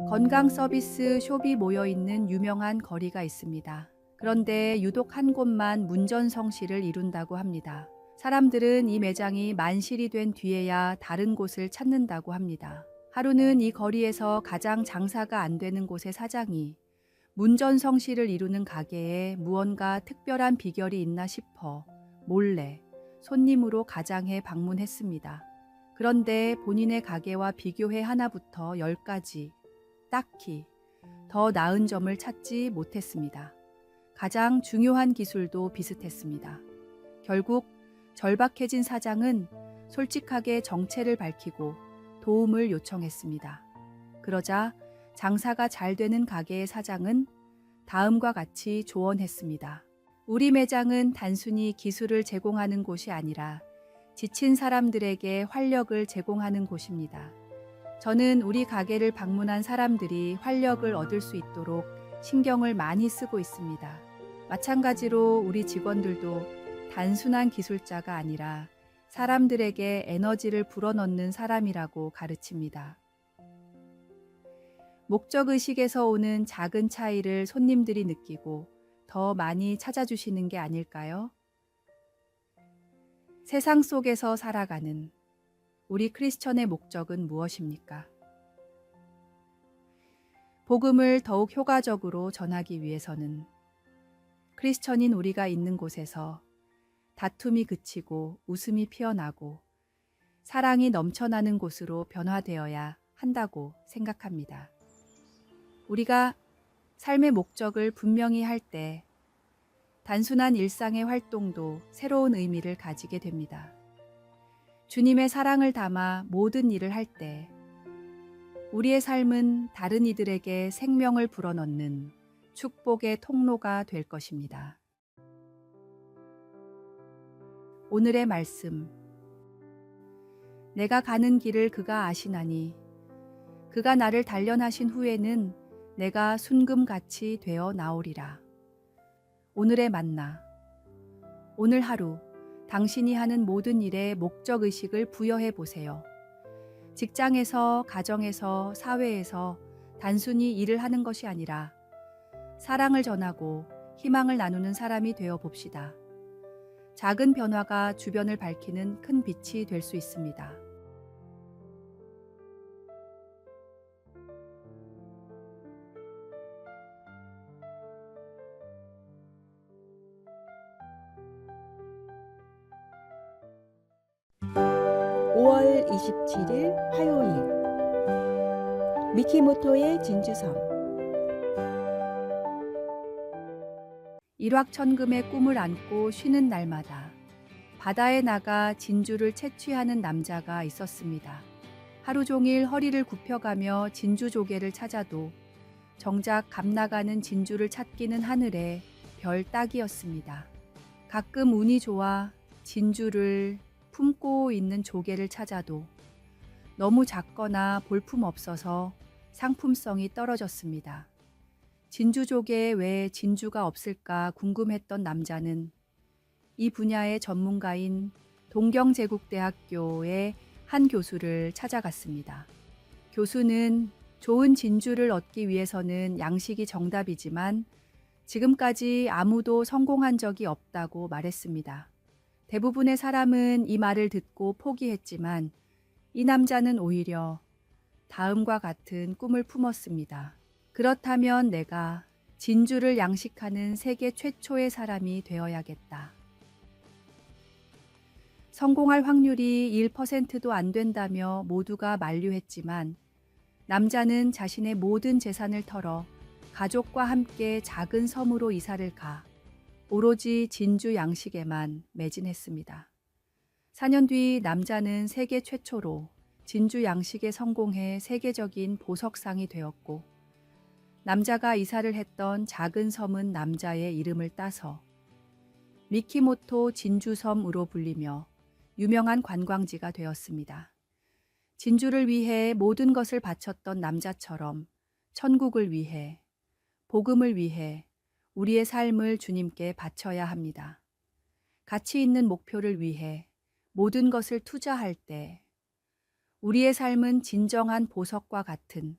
건강 서비스 숍이 모여 있는 유명한 거리가 있습니다. 그런데 유독 한 곳만 문전성시를 이룬다고 합니다. 사람들은 이 매장이 만실이 된 뒤에야 다른 곳을 찾는다고 합니다. 하루는 이 거리에서 가장 장사가 안 되는 곳의 사장이 문전성시를 이루는 가게에 무언가 특별한 비결이 있나 싶어 몰래 손님으로 가장해 방문했습니다. 그런데 본인의 가게와 비교해 하나부터 10까지 딱히 더 나은 점을 찾지 못했습니다. 가장 중요한 기술도 비슷했습니다. 결국 절박해진 사장은 솔직하게 정체를 밝히고 도움을 요청했습니다. 그러자 장사가 잘 되는 가게의 사장은 다음과 같이 조언했습니다. 우리 매장은 단순히 기술을 제공하는 곳이 아니라 지친 사람들에게 활력을 제공하는 곳입니다. 저는 우리 가게를 방문한 사람들이 활력을 얻을 수 있도록 신경을 많이 쓰고 있습니다. 마찬가지로 우리 직원들도 단순한 기술자가 아니라 사람들에게 에너지를 불어넣는 사람이라고 가르칩니다. 목적의식에서 오는 작은 차이를 손님들이 느끼고 더 많이 찾아주시는 게 아닐까요? 세상 속에서 살아가는 우리 크리스천의 목적은 무엇입니까? 복음을 더욱 효과적으로 전하기 위해서는 크리스천인 우리가 있는 곳에서 다툼이 그치고 웃음이 피어나고 사랑이 넘쳐나는 곳으로 변화되어야 한다고 생각합니다. 우리가 삶의 목적을 분명히 할 때 단순한 일상의 활동도 새로운 의미를 가지게 됩니다. 주님의 사랑을 담아 모든 일을 할 때 우리의 삶은 다른 이들에게 생명을 불어넣는 축복의 통로가 될 것입니다. 오늘의 말씀. 내가 가는 길을 그가 아시나니 그가 나를 단련하신 후에는 내가 순금같이 되어 나오리라. 오늘의 만나. 오늘 하루 당신이 하는 모든 일에 목적의식을 부여해 보세요. 직장에서, 가정에서, 사회에서 단순히 일을 하는 것이 아니라 사랑을 전하고 희망을 나누는 사람이 되어 봅시다. 작은 변화가 주변을 밝히는 큰 빛이 될 수 있습니다. (5월 27일) 화요일 미키모토의 진주섬. 일확천금의 꿈을 안고 쉬는 날마다 바다에 나가 진주를 채취하는 남자가 있었습니다. 하루 종일 허리를 굽혀가며 진주 조개를 찾아도 정작 값 나가는 진주를 찾기는 하늘의 별 따기였습니다. 가끔 운이 좋아 진주를 품고 있는 조개를 찾아도 너무 작거나 볼품 없어서 상품성이 떨어졌습니다. 진주조개에 왜 진주가 없을까 궁금했던 남자는 이 분야의 전문가인 동경제국대학교의 한 교수를 찾아갔습니다. 교수는 좋은 진주를 얻기 위해서는 양식이 정답이지만 지금까지 아무도 성공한 적이 없다고 말했습니다. 대부분의 사람은 이 말을 듣고 포기했지만 이 남자는 오히려 다음과 같은 꿈을 품었습니다. 그렇다면 내가 진주를 양식하는 세계 최초의 사람이 되어야겠다. 성공할 확률이 1%도 안 된다며 모두가 만류했지만 남자는 자신의 모든 재산을 털어 가족과 함께 작은 섬으로 이사를 가 오로지 진주 양식에만 매진했습니다. 4년 뒤 남자는 세계 최초로 진주 양식에 성공해 세계적인 보석상이 되었고 남자가 이사를 했던 작은 섬은 남자의 이름을 따서 미키모토 진주섬으로 불리며 유명한 관광지가 되었습니다. 진주를 위해 모든 것을 바쳤던 남자처럼 천국을 위해, 복음을 위해 우리의 삶을 주님께 바쳐야 합니다. 가치 있는 목표를 위해 모든 것을 투자할 때 우리의 삶은 진정한 보석과 같은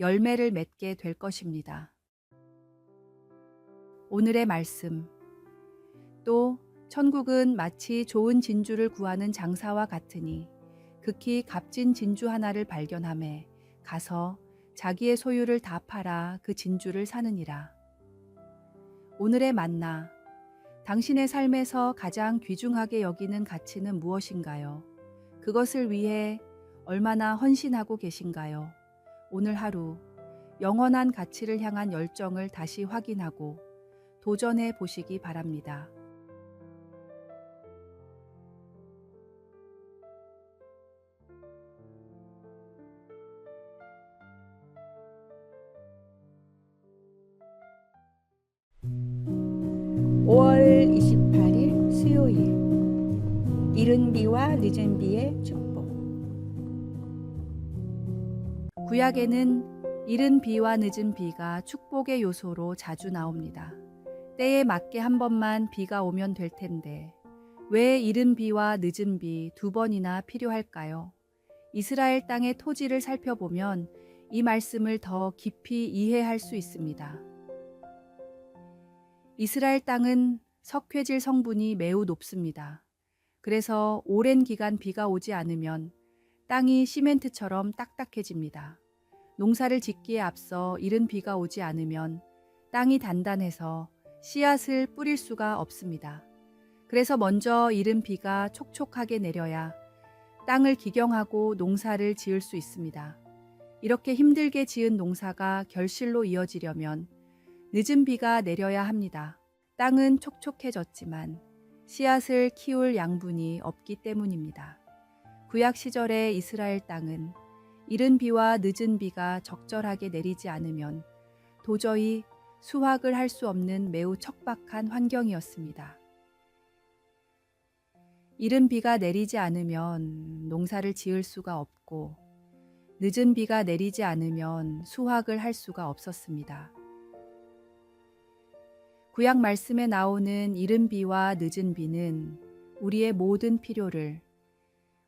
열매를 맺게 될 것입니다. 오늘의 말씀. 또 천국은 마치 좋은 진주를 구하는 장사와 같으니 극히 값진 진주 하나를 발견하매 가서 자기의 소유를 다 팔아 그 진주를 사느니라. 오늘의 만나. 당신의 삶에서 가장 귀중하게 여기는 가치는 무엇인가요? 그것을 위해 얼마나 헌신하고 계신가요? 오늘 하루 영원한 가치를 향한 열정을 다시 확인하고 도전해 보시기 바랍니다. (5월 28일) 수요일. 이른 비와 늦은 비의 축복. 구약에는 이른 비와 늦은 비가 축복의 요소로 자주 나옵니다. 때에 맞게 한 번만 비가 오면 될 텐데 왜 이른 비와 늦은 비 두 번이나 필요할까요? 이스라엘 땅의 토지를 살펴보면 이 말씀을 더 깊이 이해할 수 있습니다. 이스라엘 땅은 석회질 성분이 매우 높습니다. 그래서 오랜 기간 비가 오지 않으면 땅이 시멘트처럼 딱딱해집니다. 농사를 짓기에 앞서 이른 비가 오지 않으면 땅이 단단해서 씨앗을 뿌릴 수가 없습니다. 그래서 먼저 이른 비가 촉촉하게 내려야 땅을 기경하고 농사를 지을 수 있습니다. 이렇게 힘들게 지은 농사가 결실로 이어지려면 늦은 비가 내려야 합니다. 땅은 촉촉해졌지만 씨앗을 키울 양분이 없기 때문입니다. 구약 시절의 이스라엘 땅은 이른 비와 늦은 비가 적절하게 내리지 않으면 도저히 수확을 할 수 없는 매우 척박한 환경이었습니다. 이른 비가 내리지 않으면 농사를 지을 수가 없고 늦은 비가 내리지 않으면 수확을 할 수가 없었습니다. 구약 말씀에 나오는 이른 비와 늦은 비는 우리의 모든 필요를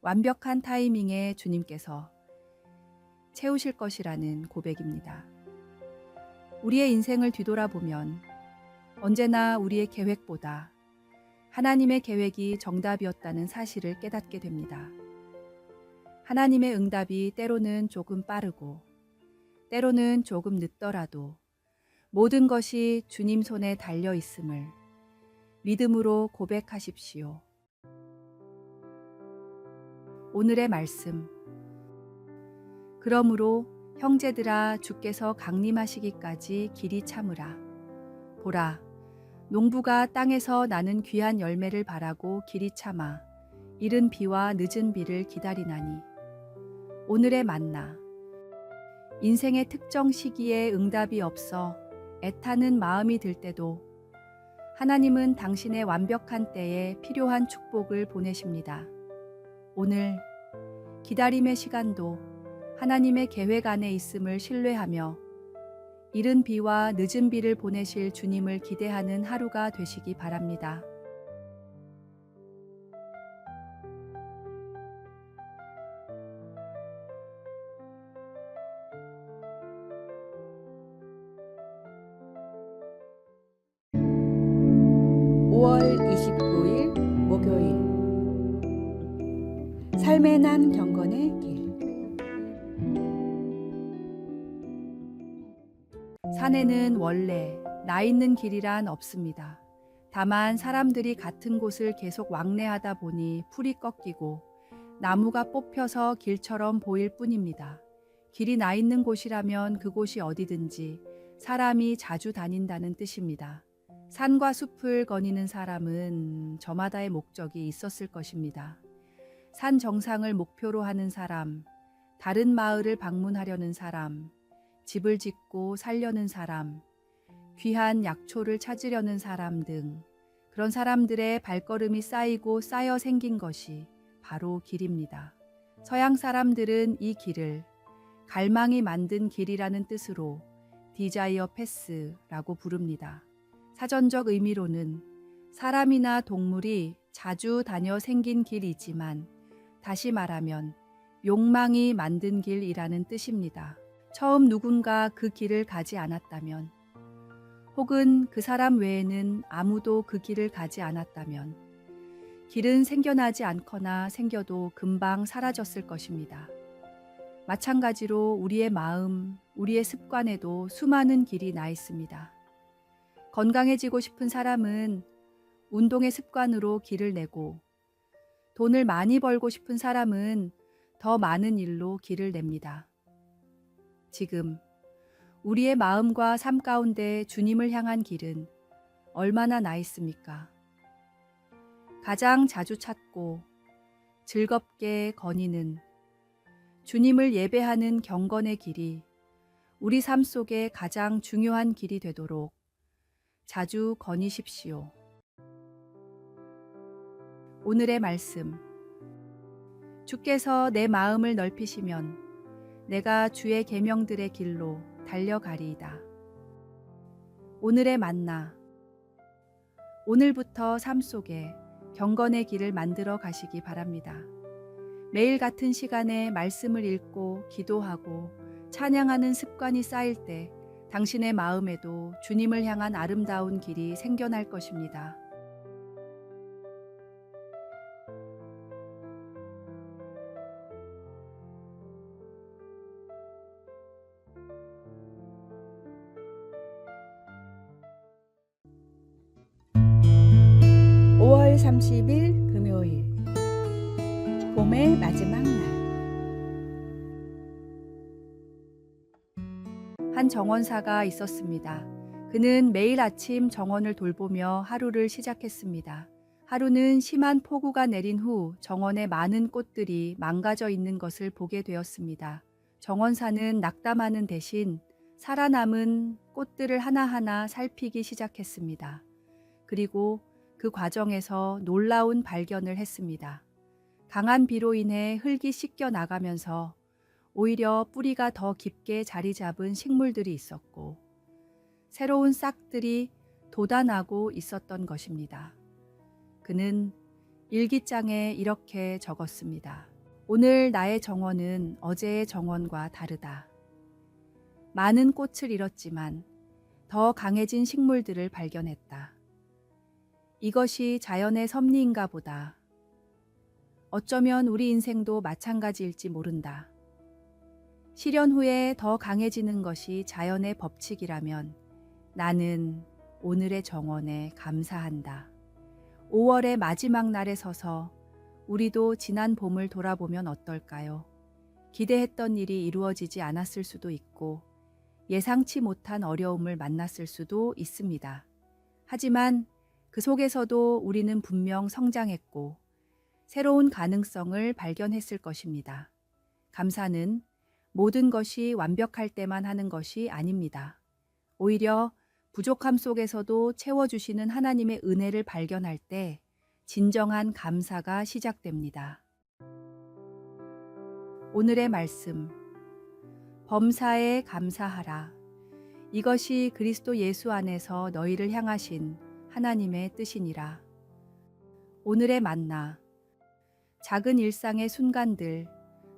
완벽한 타이밍에 주님께서 채우실 것이라는 고백입니다. 우리의 인생을 뒤돌아보면 언제나 우리의 계획보다 하나님의 계획이 정답이었다는 사실을 깨닫게 됩니다. 하나님의 응답이 때로는 조금 빠르고 때로는 조금 늦더라도 모든 것이 주님 손에 달려 있음을 믿음으로 고백하십시오. 오늘의 말씀. 그러므로 형제들아 주께서 강림하시기까지 길이 참으라. 보라, 농부가 땅에서 나는 귀한 열매를 바라고 길이 참아 이른 비와 늦은 비를 기다리나니. 오늘의 만나. 인생의 특정 시기에 응답이 없어 애타는 마음이 들 때도 하나님은 당신의 완벽한 때에 필요한 축복을 보내십니다. 오늘 기다림의 시간도 하나님의 계획 안에 있음을 신뢰하며 이른 비와 늦은 비를 보내실 주님을 기대하는 하루가 되시기 바랍니다. (5월 29일) 목요일. 삶의 난 경건의 길. 산에는 원래 나 있는 길이란 없습니다. 다만 사람들이 같은 곳을 계속 왕래하다 보니 풀이 꺾이고 나무가 뽑혀서 길처럼 보일 뿐입니다. 길이 나 있는 곳이라면 그곳이 어디든지 사람이 자주 다닌다는 뜻입니다. 산과 숲을 거니는 사람은 저마다의 목적이 있었을 것입니다. 산 정상을 목표로 하는 사람, 다른 마을을 방문하려는 사람, 집을 짓고 살려는 사람, 귀한 약초를 찾으려는 사람 등 그런 사람들의 발걸음이 쌓이고 쌓여 생긴 것이 바로 길입니다. 서양 사람들은 이 길을 갈망이 만든 길이라는 뜻으로 디자이어 패스라고 부릅니다. 사전적 의미로는 사람이나 동물이 자주 다녀 생긴 길이지만 다시 말하면 욕망이 만든 길이라는 뜻입니다. 처음 누군가 그 길을 가지 않았다면, 혹은 그 사람 외에는 아무도 그 길을 가지 않았다면, 길은 생겨나지 않거나 생겨도 금방 사라졌을 것입니다. 마찬가지로 우리의 마음, 우리의 습관에도 수많은 길이 나 있습니다. 건강해지고 싶은 사람은 운동의 습관으로 길을 내고, 돈을 많이 벌고 싶은 사람은 더 많은 일로 길을 냅니다. 지금 우리의 마음과 삶 가운데 주님을 향한 길은 얼마나 나 있습니까? 가장 자주 찾고 즐겁게 거니는 주님을 예배하는 경건의 길이 우리 삶 속에 가장 중요한 길이 되도록 자주 거니십시오. 오늘의 말씀. 주께서 내 마음을 넓히시면 내가 주의 계명들의 길로 달려가리이다. 오늘의 만나. 오늘부터 삶 속에 경건의 길을 만들어 가시기 바랍니다. 매일 같은 시간에 말씀을 읽고 기도하고 찬양하는 습관이 쌓일 때 당신의 마음에도 주님을 향한 아름다운 길이 생겨날 것입니다. (5월 30일) 금요일 봄의 마지막 날. 한 정원사가 있었습니다. 그는 매일 아침 정원을 돌보며 하루를 시작했습니다. 하루는 심한 폭우가 내린 후 정원의 많은 꽃들이 망가져 있는 것을 보게 되었습니다. 정원사는 낙담하는 대신 살아남은 꽃들을 하나하나 살피기 시작했습니다. 그리고 그 과정에서 놀라운 발견을 했습니다. 강한 비로 인해 흙이 씻겨 나가면서 오히려 뿌리가 더 깊게 자리 잡은 식물들이 있었고, 새로운 싹들이 돋아나고 있었던 것입니다. 그는 일기장에 이렇게 적었습니다. 오늘 나의 정원은 어제의 정원과 다르다. 많은 꽃을 잃었지만 더 강해진 식물들을 발견했다. 이것이 자연의 섭리인가 보다. 어쩌면 우리 인생도 마찬가지일지 모른다. 실현 후에 더 강해지는 것이 자연의 법칙이라면 나는 오늘의 정원에 감사한다. 5월의 마지막 날에 서서 우리도 지난 봄을 돌아보면 어떨까요? 기대했던 일이 이루어지지 않았을 수도 있고 예상치 못한 어려움을 만났을 수도 있습니다. 하지만 그 속에서도 우리는 분명 성장했고 새로운 가능성을 발견했을 것입니다. 감사는 모든 것이 완벽할 때만 하는 것이 아닙니다. 오히려 부족함 속에서도 채워주시는 하나님의 은혜를 발견할 때 진정한 감사가 시작됩니다. 오늘의 말씀. 범사에 감사하라. 이것이 그리스도 예수 안에서 너희를 향하신 하나님의 뜻이니라. 오늘의 만나. 작은 일상의 순간들,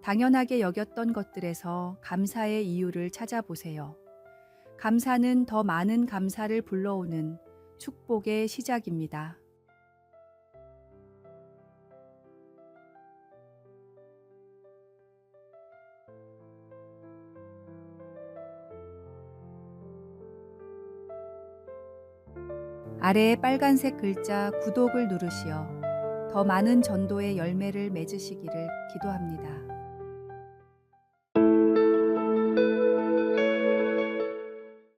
당연하게 여겼던 것들에서 감사의 이유를 찾아보세요. 감사는 더 많은 감사를 불러오는 축복의 시작입니다. 아래의 빨간색 글자 구독을 누르시어 더 많은 전도의 열매를 맺으시기를 기도합니다.